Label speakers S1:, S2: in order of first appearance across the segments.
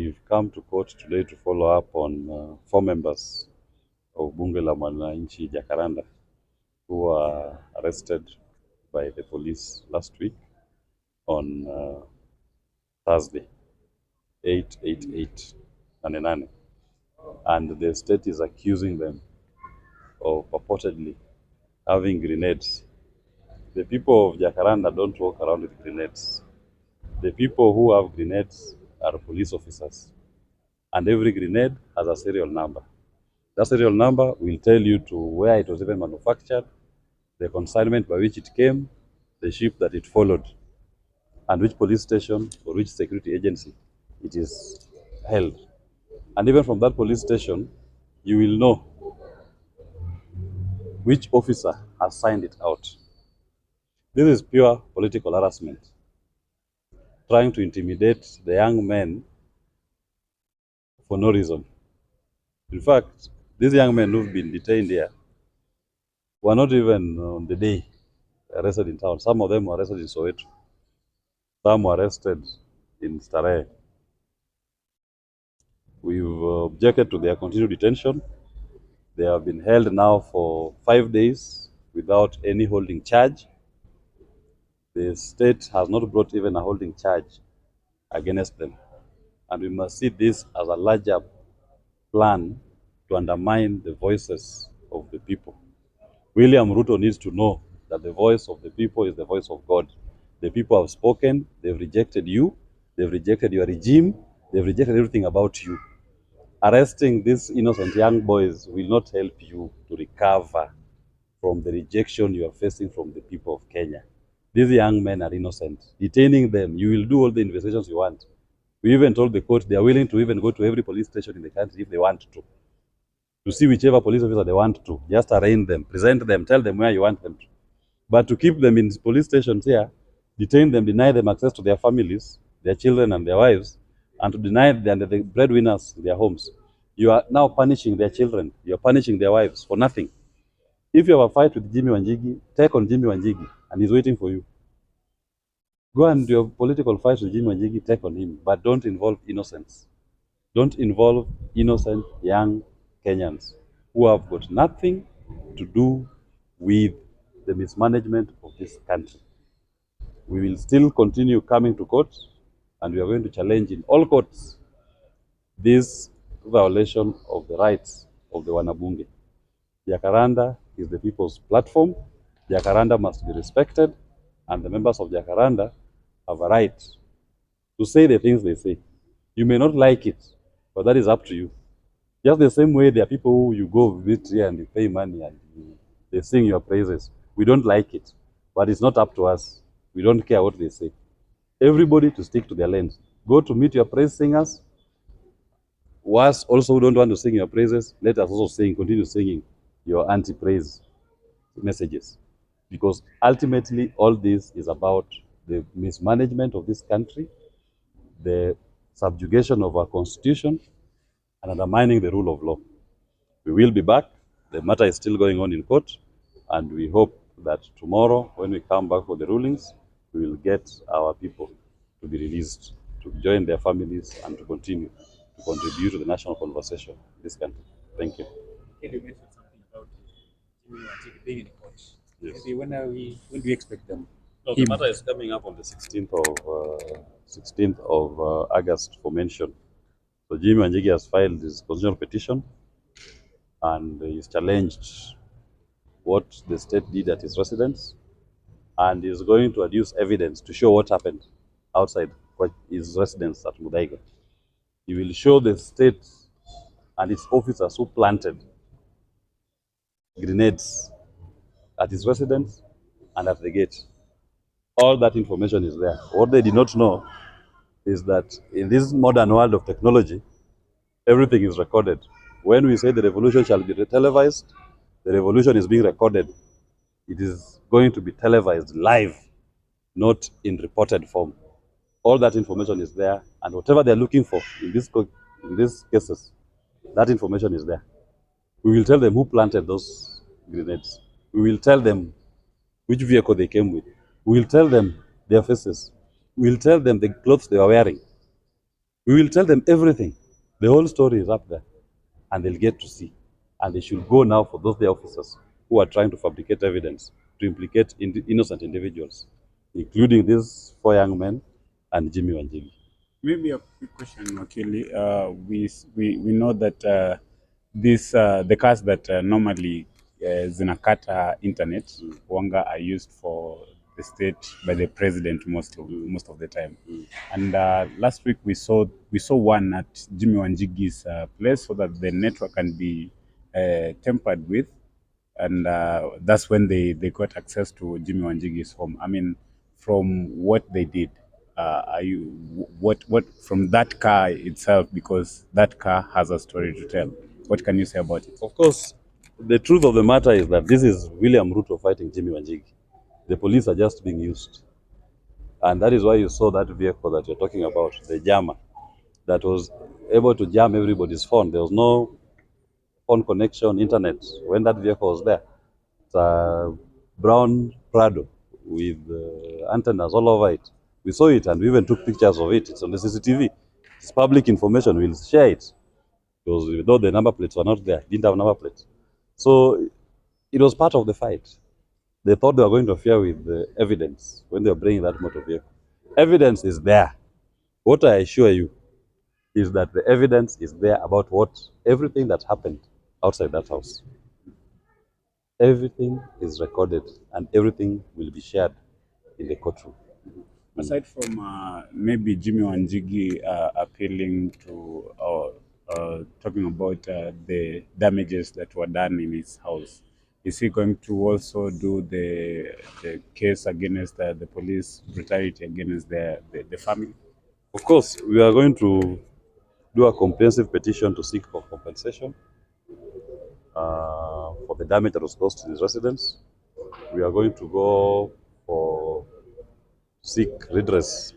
S1: We've come to court today to follow up on 4 members of Bunge la Mwananchi Jacaranda who were arrested by the police last week on Thursday, 8/8/8, and the state is accusing them of purportedly having grenades. The people of Jacaranda don't walk around with grenades. The people who have grenades are police officers, and every grenade has a serial number. That serial number will tell you to where it was even manufactured, the consignment by which it came, the ship that it followed, and which police station or which security agency it is held. And even from that police station, you will know which officer has signed it out. This is pure political harassment, trying to intimidate the young men for no reason. In fact, these young men who've been detained here were not even on the day arrested in town. Some of them were arrested in Soweto. Some were arrested in Starehe. We've objected to their continued detention. They have been held now for 5 days without any holding charge. The state has not brought even a holding charge against them. And we must see this as a larger plan to undermine the voices of the people. William Ruto needs to know that the voice of the people is the voice of God. The people have spoken, they've rejected you, they've rejected your regime, they've rejected everything about you. Arresting these innocent young boys will not help you to recover from the rejection you are facing from the people of Kenya. These young men are innocent. Detaining them, you will do all the investigations you want. We even told the court they are willing to even go to every police station in the country if they want to see whichever police officer they want to. Just arraign them, present them, tell them where you want them to. But to keep them in police stations here, detain them, deny them access to their families, their children and their wives, and to deny them the breadwinners in their homes, you are now punishing their children, you are punishing their wives for nothing. If you have a fight with Jimmy Wanjigi, take on Jimmy Wanjigi, and he's waiting for you. Go and do your political fight with Jimmy Wanjigi, take on him, but don't involve innocents. Don't involve innocent young Kenyans who have got nothing to do with the mismanagement of this country. We will still continue coming to court, and we are going to challenge in all courts this violation of the rights of the Wanabunge. Jacaranda is the people's platform. Jacaranda must be respected, and the members of Jacaranda have a right to say the things they say. You may not like it, but that is up to you. Just the same way there are people who you go visit here and you pay money and they sing your praises. We don't like it, but it's not up to us. We don't care what they say. Everybody to stick to their lanes. Go to meet your praise singers. Worse, also who don't want to sing your praises, let us also sing, continue singing your anti-praise messages. Because ultimately all this is about the mismanagement of this country, the subjugation of our constitution, and undermining the rule of law. We will be back. The matter is still going on in court, and we hope that tomorrow, when we come back for the rulings, we will get our people to be released, to join their families, and to continue to contribute to the national conversation in this country. Thank you.
S2: You mentioned something about Jimmy Wanjigi being in court.
S1: Yes.
S2: Maybe when do we expect them?
S1: No, the matter is coming up on the 16th of August for mention. So Jimmy Wanjigi has filed his constitutional petition, and he's challenged what the state did at his residence, and is going to adduce evidence to show what happened outside his residence at Muthaiga. He will show the state and its officers who planted grenades at his residence and at the gate. All that information is there. What they did not know is that in this modern world of technology, everything is recorded. When we say the revolution shall be televised, the revolution is being recorded. It is going to be televised live, not in reported form. All that information is there, and whatever they're looking for in these cases, that information is there. We will tell them who planted those grenades. We will tell them which vehicle they came with. We will tell them their faces. We will tell them the clothes they were wearing. We will tell them everything. The whole story is up there, and they'll get to see. And they should go now for those the officers who are trying to fabricate evidence to implicate innocent individuals, including these 4 young men and Jimmy Wanjigi.
S3: Maybe a quick question, Wakili. We know that the cars that normally zinakata internet wanga are used for the state by the president most of the time. And last week we saw one at Jimmy Wanjigi's place so that the network can be tampered with, and that's when they got access to Jimmy Wanjigi's home. I mean, from what they did, are you what from that car itself, because that car has a story to tell. What can you say about it?
S1: Of course, the truth of the matter is that this is William Ruto fighting Jimmy Wanjigi. The police are just being used. And that is why you saw that vehicle that you're talking about, the jammer, that was able to jam everybody's phone. There was no phone connection, internet, when that vehicle was there. It's a brown Prado with antennas all over it. We saw it and we even took pictures of it. It's on the CCTV. It's public information. We'll share it. Because though the number plates were not there, didn't have number plates. So it was part of the fight. They thought they were going to interfere with the evidence when they were bringing that motor vehicle. Evidence is there. What I assure you is that the evidence is there about everything that happened outside that house. Everything is recorded and everything will be shared in the courtroom.
S3: Aside from maybe Jimmy Wanjigi appealing to or talking about the damages that were done in his house, is he going to also do the case against the police brutality against the family?
S1: Of course, we are going to do a comprehensive petition to seek for compensation for the damage that was caused to his residence. We are going to go for seek redress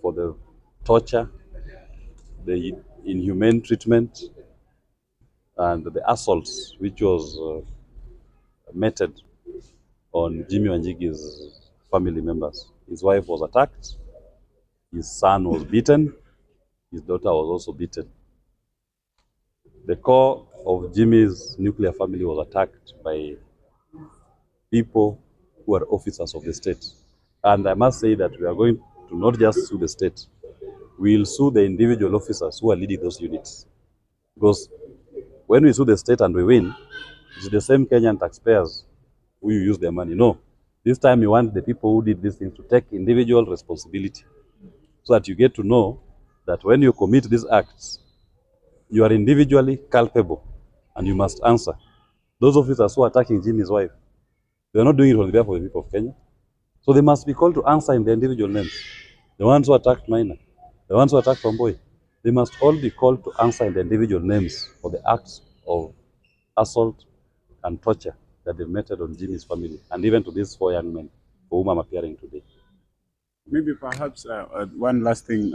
S1: for the torture, the inhumane treatment, and the assaults which was meted on Jimmy Wanjigi's family members. His wife was attacked, his son was beaten, his daughter was also beaten. The core of Jimmy's nuclear family was attacked by people who are officers of the state. And I must say that we are going to not just sue the state, we will sue the individual officers who are leading those units. Because when we sue the state and we win, it's the same Kenyan taxpayers who use their money. No, this time we want the people who did these things to take individual responsibility so that you get to know that when you commit these acts, you are individually culpable and you must answer. Those officers who are attacking Jimmy's wife, they are not doing it on behalf of the people of Kenya. So they must be called to answer in their individual names. The ones who attacked Minor, the ones who attacked Tomboy, they must all be called to answer in their individual names for the acts of assault and torture that they've meted on Jimmy's family, and even to these 4 young men for whom I'm appearing today.
S3: Maybe perhaps one last thing,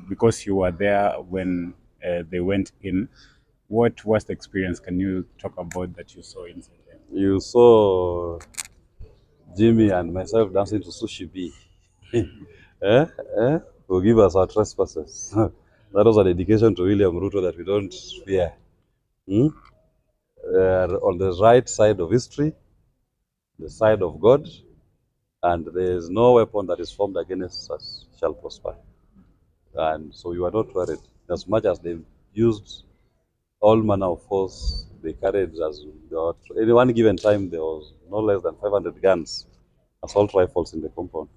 S3: because you were there when they went in, what was the experience? Can you talk about that you saw inside there?
S1: You saw Jimmy and myself dancing to Sushi B. Forgive us our trespasses. That was a dedication to William Ruto that we don't fear. On the right side of history, the side of God, and there is no weapon that is formed against us shall prosper. And so you are not worried. As much as they've used all manner of force, they carried at one given time there was no less than 500 guns, assault rifles in the compound.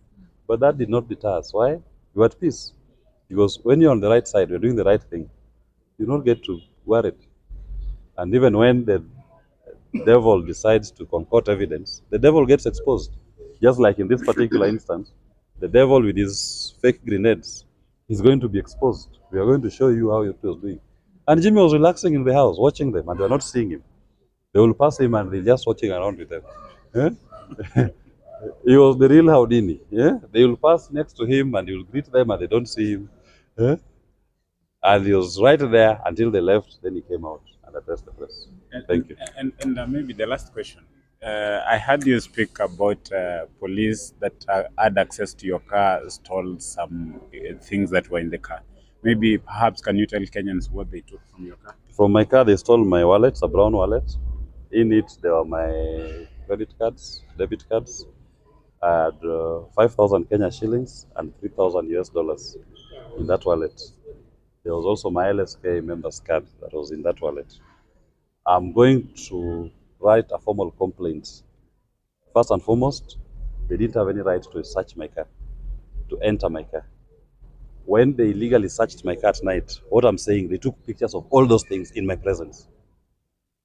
S1: But that did not deter us. Why? You're at peace. Because when you're on the right side, you're doing the right thing, you don't get to worry. And even when the devil decides to concoct evidence, the devil gets exposed. Just like in this particular instance, the devil with his fake grenades is going to be exposed. We are going to show you how he was doing. And Jimmy was relaxing in the house, watching them, and they're not seeing him. They will pass him and they're just watching around with them. He was the real Houdini. They will pass next to him and he will greet them and they don't see him. And he was right there until they left, then he came out and addressed the press. Thank you.
S3: And maybe the last question. I heard you speak about police that had access to your car, stole some things that were in the car. Maybe perhaps can you tell Kenyans what they took from your car?
S1: From my car, they stole my wallet, a brown wallet. In it, there were my credit cards, debit cards. I had 5,000 Kenya shillings and 3,000 US dollars in that wallet. There was also my LSK member's card that was in that wallet. I'm going to write a formal complaint. First and foremost, they didn't have any right to search my car, to enter my car. When they illegally searched my car at night, what I'm saying, they took pictures of all those things in my presence.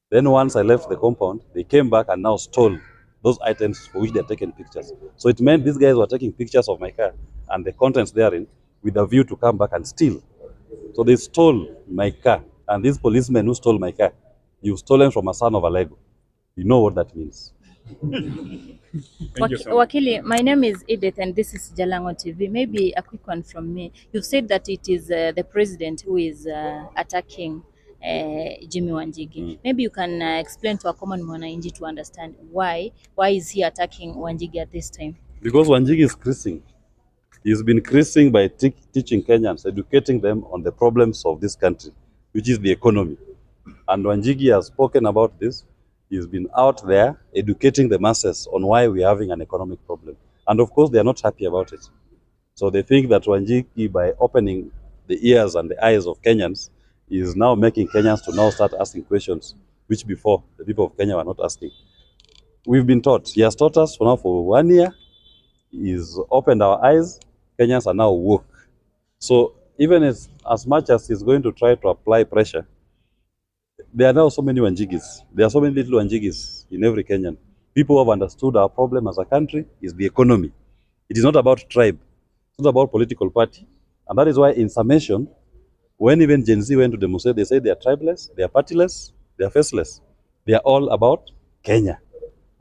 S1: Then once I left the compound, they came back and now stole those items for which they're taking pictures. So it meant these guys were taking pictures of my car and the contents therein with a view to come back and steal. So they stole my car. And these policemen who stole my car, you've stolen from a son of a Lego. You know what that means.
S3: Thank you so much.
S4: Wakili, my name is Edith and this is Jalango TV. Maybe a quick one from me. You've said that it is the president who is attacking Jimmy Wanjigi. Maybe you can explain to a common mwananchi to understand why is he attacking Wanjigi at this time?
S1: Because Wanjigi is creasing. He's been creasing by teaching Kenyans, educating them on the problems of this country, which is the economy. And Wanjigi has spoken about this. He's been out there educating the masses on why we're having an economic problem. And of course, they are not happy about it. So they think that Wanjigi, by opening the ears and the eyes of Kenyans, is now making Kenyans to now start asking questions, which before the people of Kenya were not asking. We've been taught. He has taught us for 1 year. He's opened our eyes. Kenyans are now woke. So even as much as he's going to try to apply pressure, there are now so many Wanjigis. There are so many little Wanjigis in every Kenyan. People who have understood our problem as a country is the economy. It is not about tribe. It's not about political party. And that is why in summation, when even Gen Z went to demonstrate, they say they are tribeless, they are partyless, they are faceless. They are all about Kenya.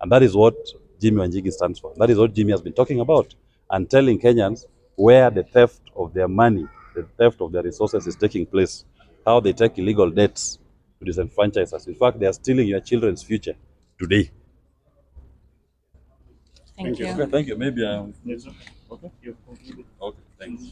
S1: And that is what Jimmy Wanjigi stands for. That is what Jimmy has been talking about and telling Kenyans where the theft of their money, the theft of their resources is taking place, how they take illegal debts to disenfranchise us. In fact, they are stealing your children's future today.
S4: Thank you.
S1: Okay, thank you. Maybe I'm...
S2: Yes, okay. You've concluded.
S1: Okay, thanks.